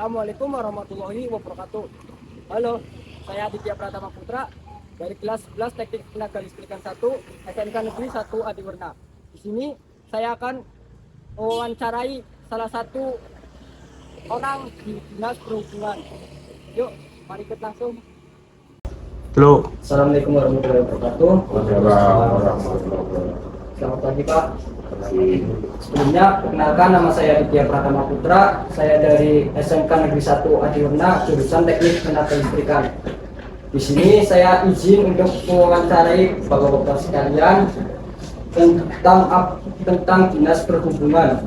Assalamualaikum warahmatullahi wabarakatuh. Halo, saya Aditya Pratama Putra dari kelas 11 Teknik Tenaga Listrikan 1 SMK Negeri 1 Adiwerna. Di sini saya akan mewawancarai salah satu orang di Dinas Perhubungan. Yuk, mari kita langsung. Halo. Assalamualaikum warahmatullahi wabarakatuh. Selamat pagi Pak. Sebelumnya, perkenalkan nama saya Aditya Pratama Putra. Saya dari SMK Negeri 1 Adiwerna, jurusan Teknik Tenaga Listrikan. Di sini saya izin untuk mewawancarai bapak-bapak sekalian tentang Dinas Perhubungan.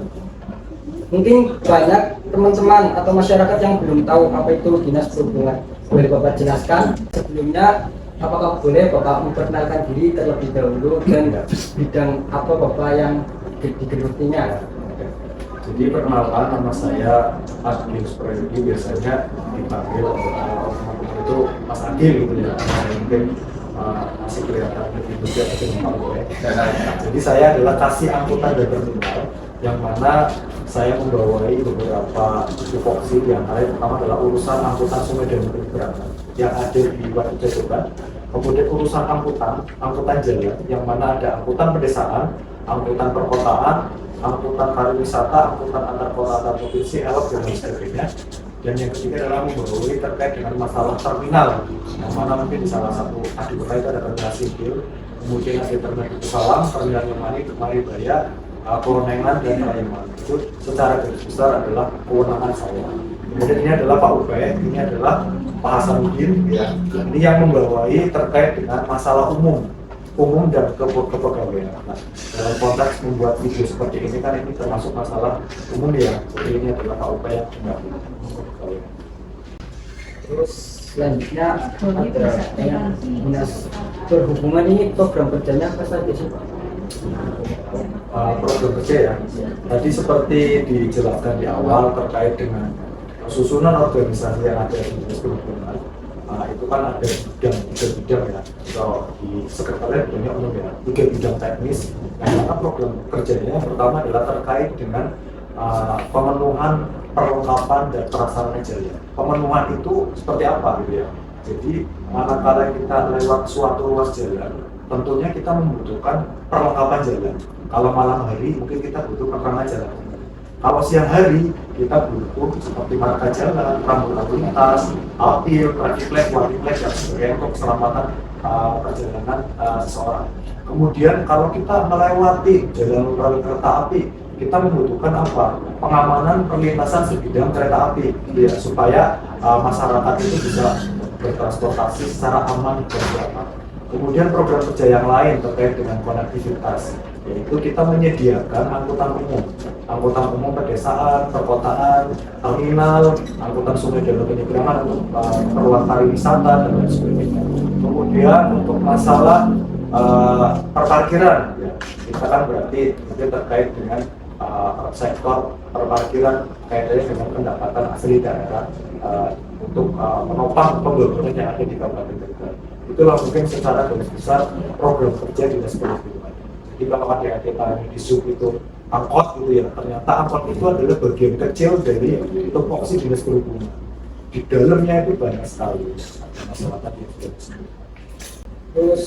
Mungkin banyak teman-teman atau masyarakat yang belum tahu apa itu Dinas Perhubungan. Boleh Bapak jelaskan sebelumnya? Apakah boleh Bapak memperkenalkan diri terlebih dahulu dan bidang apa Bapak yang digelutinya? Jadi perkenalkan, nama saya Agil Suprayudi, biasanya dipanggil itu Mas Agil gitu ya. Mungkin masih kelihatan lebih muda atau memang. Jadi saya adalah kasih angkutan dan terminal, yang mana saya membawai beberapa tupoksi. Yang pertama adalah urusan angkutan sungai dan penyeberangan yang ada di Waduk Jajokan. Kemudian urusan angkutan jalan, yang mana ada angkutan pedesaan, angkutan perkotaan, angkutan pariwisata, angkutan antar kota antar provinsi, elok dan lain sebagainya. Dan yang ketiga adalah membawai terkait dengan masalah terminal, yang mana mungkin di salah satu Adiwerna itu ada terminal sipil, kemudian ada terminal Salam, terminal Yemani, Maribaya, Koronengan dan Rayaman. Itu secara garis besar adalah kewenangan saya. Kemudian ini adalah Pak Ubay, ini adalah Pak Hasanuddin, ya. Ini yang membawai terkait dengan masalah umum dan kepegawaian. Nah, dalam konteks membuat video seperti ini kan ini termasuk masalah umum ya. Jadi ini adalah Pak Ubay yang kepegawaian. Terus selanjutnya ada Dinas Perhubungan, ini program kerjanya apa saja sih Pak? Program kerja ya. Tadi seperti dijelaskan di awal terkait dengan susunan organisasi yang ada di Dinas Perhubungan. Itu kan ada tiga bidang ya. Kalau di sekretariat bidangnya umum ya, 3 bidang teknis. Yang mana program kerjanya yang pertama adalah terkait dengan pemenuhan perlengkapan dan prasarana jalan. Pemenuhan itu seperti apa gitu ya. Jadi manakala kita lewat suatu ruas jalan, tentunya kita membutuhkan perlengkapan jalan. Kalau malam hari mungkin kita butuh penerangan jalan. Kalau siang hari kita butuh seperti marka jalan, rambu lalu lintas, apil, traffic light, warning light dan sebagainya untuk keselamatan perjalanan seseorang. Kemudian kalau kita melewati jalan rel kereta api, kita membutuhkan apa? Pengamanan perlintasan sebidang kereta api, ya, supaya masyarakat itu bisa bertransportasi secara aman dan nyaman. Kemudian program kerja yang lain terkait dengan konektivitas, yaitu kita menyediakan angkutan umum pedesaan, perkotaan, terminal, angkutan sungai dan penyeberangan untuk keperluan pariwisata dan lain sebagainya. Kemudian untuk masalah perparkiran, ya, kita kan berarti itu terkait dengan sektor perparkiran kaitannya dengan pendapatan asli daerah untuk menopang pembangunan yang ada di Kabupaten Tegal. Itulah mungkin secara garis besar program kerja Dinas Perhubungan. Jadi kalau ada tanya di Zoom itu angkot gitu ya, ternyata angkot itu adalah bagian kecil dari tupoksi Dinas Perhubungan. Di dalamnya itu banyak sekali masyarakat yang sudah disebut. Terus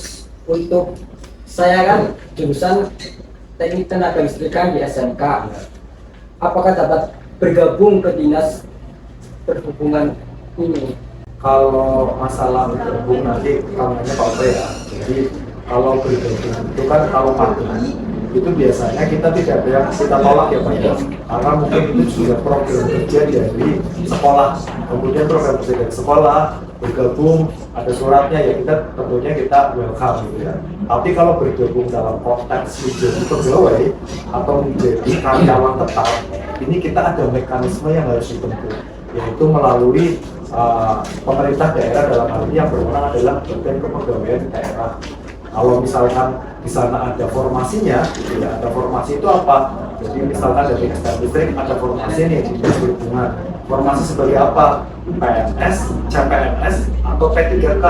untuk saya kan jurusan Teknik Tenaga Listrikan di SMK. Apakah dapat bergabung ke Dinas Perhubungan ini? Kalau masalah bergabung nanti namanya Pak Ubay ya. Jadi kalau bergabung itu kan kalau magang itu biasanya kita tidak ada yang kita tolak ya Pak ya. Karena mungkin itu juga program kerja dari sekolah. Kemudian program kerja dari sekolah bergabung ada suratnya ya, kita tentunya kita welcome gitu ya. Tapi kalau bergabung dalam konteks menjadi pegawai atau menjadi karyawan tetap, ini kita ada mekanisme yang harus ditempuh, yaitu melalui pemerintah daerah, dalam hal ini yang berwenang adalah Badan Kepegawaian Daerah. Kalau misalkan di sana ada formasinya, gitu ya, ada formasi itu apa? Jadi misalkan dari SDM Listrik ada formasi nih di Dinas Perhubungan. Formasi sebagai apa? PNS, CPNS, atau P3K.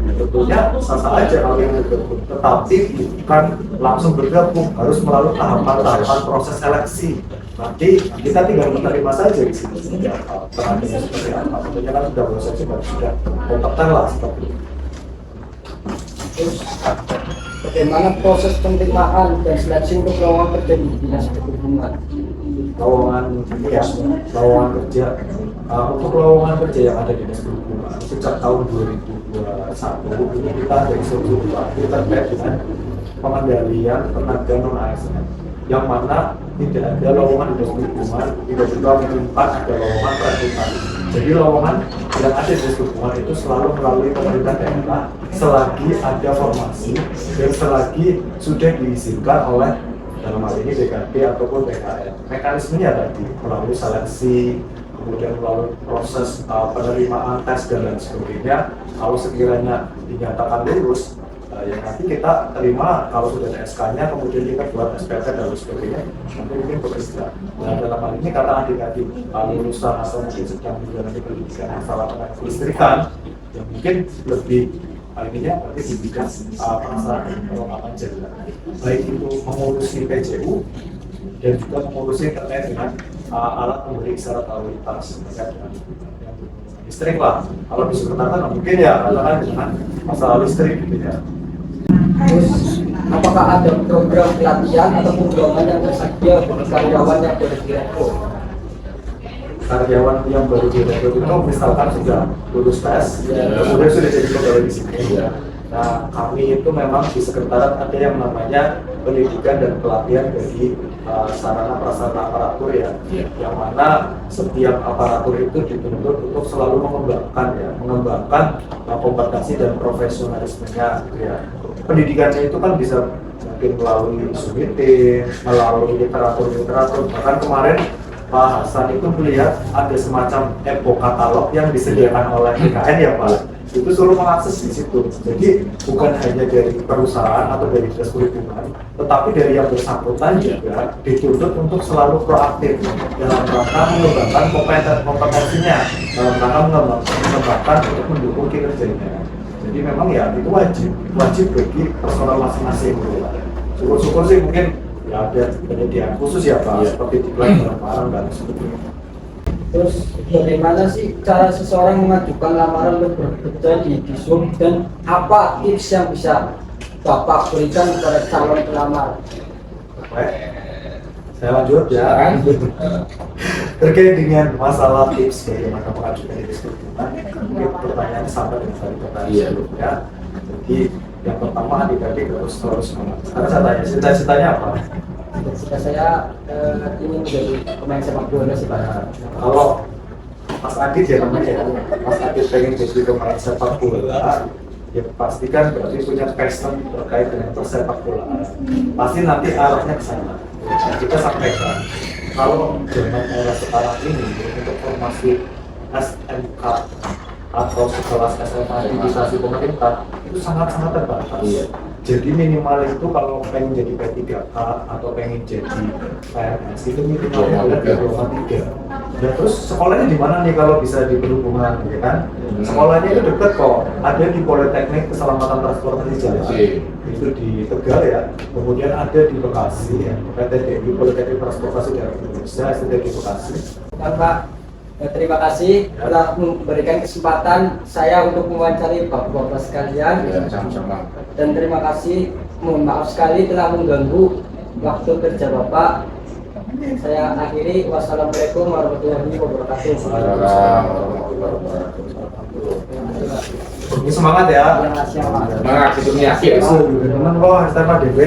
Tentunya sah-sah aja kalau yang bergabung, tetapi bukan langsung bergabung, harus melalui tahapan-tahapan proses seleksi. nanti kita tinggal menerima saja di sini penanganannya seperti apa. Tentunya kan sudah proses sudah kompeten lah seperti itu. Terus bagaimana proses penerimaan dan seleksi untuk lowongan kerja di dinas perhubungan? Lowongan ini ya, lowongan kerja untuk lowongan kerja yang ada di dinas perhubungan sejak tahun 2021 ini kita ada instruksi terkait dengan pengendalian tenaga non ASN, yang mana tidak ada lowongan di dinas perhubungan tiba-tiba menyimpan ada lowongan perekrutan. Jadi lowongan yang ada di dinas perhubungan itu selalu melalui pemerintah daerah selagi ada formasi dan selagi sudah diizinkan oleh dalam hal ini DKP ataupun PKN. Mekanismenya tadi melalui seleksi, kemudian melalui proses penerimaan tes dan lain sebagainya. Kalau sekiranya dinyatakan lulus, ya nanti kita terima. Kalau sudah ada SK-nya, kemudian kita buat SPP dan lain sebagainya. Nanti mungkin bekerja. Nah dalam hal ini kata adik-adik lulusan atau mungkin sedang menjalani pendidikan masalah kelistrikan, yang mungkin lebih ininya berarti di bidang penasaran kelengkapan jalan, baik itu mengurusi PJU dan juga mengurusi terkait dengan alat pemberi isyarat lalu lintas terkait dengan listrik lah. Kalau di sekretariat mungkin ya katakan dengan masalah listrik gitu ya. Terus apakah ada program pelatihan atau program yang tersedia bagi karyawan yang berdirektur? Karyawan yang baru direkrut itu misalkan sudah lulus tes, kemudian sudah jadi pegawai di sini. Nah, kami itu memang di sekretariat ada yang namanya pendidikan dan pelatihan bagi sarana prasarana aparatur ya, yang mana setiap aparatur itu dituntut untuk selalu mengembangkan kompetensi dan profesionalismenya gitu ya. Pendidikannya itu kan bisa mungkin melalui Zoom meeting, melalui literatur, bahkan kemarin Pak Hasan itu melihat ada semacam e-book katalog yang disediakan oleh BKN ya Pak. Itu suruh mengakses di situ. Jadi bukan hanya dari perusahaan atau dari dinas perhubungan, tetapi dari yang bersangkutan juga dituntut untuk selalu proaktif dalam rangka mengembangkan kompetensinya, dalam rangka mengembangkan untuk mendukung kinerjanya. Jadi memang ya itu wajib bagi personal masing-masing gitu Pak. Syukur-syukur sih mungkin ya ada penyediaan khusus ya Pak, seperti diklat barang-barang dan sebagainya. Terus bagaimana sih cara seseorang mengajukan lamaran untuk bekerja di Disub dan apa tips yang bisa Bapak berikan kepada calon pelamar? Baik, saya lanjut ya. Terkait dengan masalah tips bagaimana mengajukan diri sebelumnya, mungkin pertanyaan sama dengan tadi pertanyaan sebelumnya. Jadi yang pertama adik-adik harus semangat. Karena saya tanya, cita-citanya apa? Jika saya ingin menjadi pemain sepak bola sih Pak. Kalau Mas Adit ya namanya ya, Mas Adit pengen jadi pemain sepak bola, ya pastikan berarti punya passion terkait dengan persepak bolaan. Pasti nanti arahnya ke sana. Nah, kita sampaikan kalau zaman era sekarang ini untuk formasi SMK atau sekelas SMA digitasi pemerintah itu sangat-sangat terbatas. Jadi minimal itu kalau pengen jadi P3K atau pengen jadi PNS itu minimalnya ada diploma 3. Dan terus sekolahnya di mana nih kalau bisa di perhubungan, ya kan? Sekolahnya itu dekat kok, ada di Politeknik Keselamatan Transportasi Jalan, itu di Tegal ya. Kemudian ada di Bekasi ya, PTDI Politeknik Transportasi Daerah Indonesia, STT di Bekasi. Pak, terima kasih telah memberikan kesempatan saya untuk mewawancari Bapak-bapak sekalian. Sama-sama. Dan terima kasih, mohon maaf sekali telah mengganggu waktu kerja Bapak. Saya akhiri, wassalamualaikum warahmatullahi wabarakatuh. Ini semangat ya. Semangat, itu niat ya. Teman kok, hashtag Pak DB.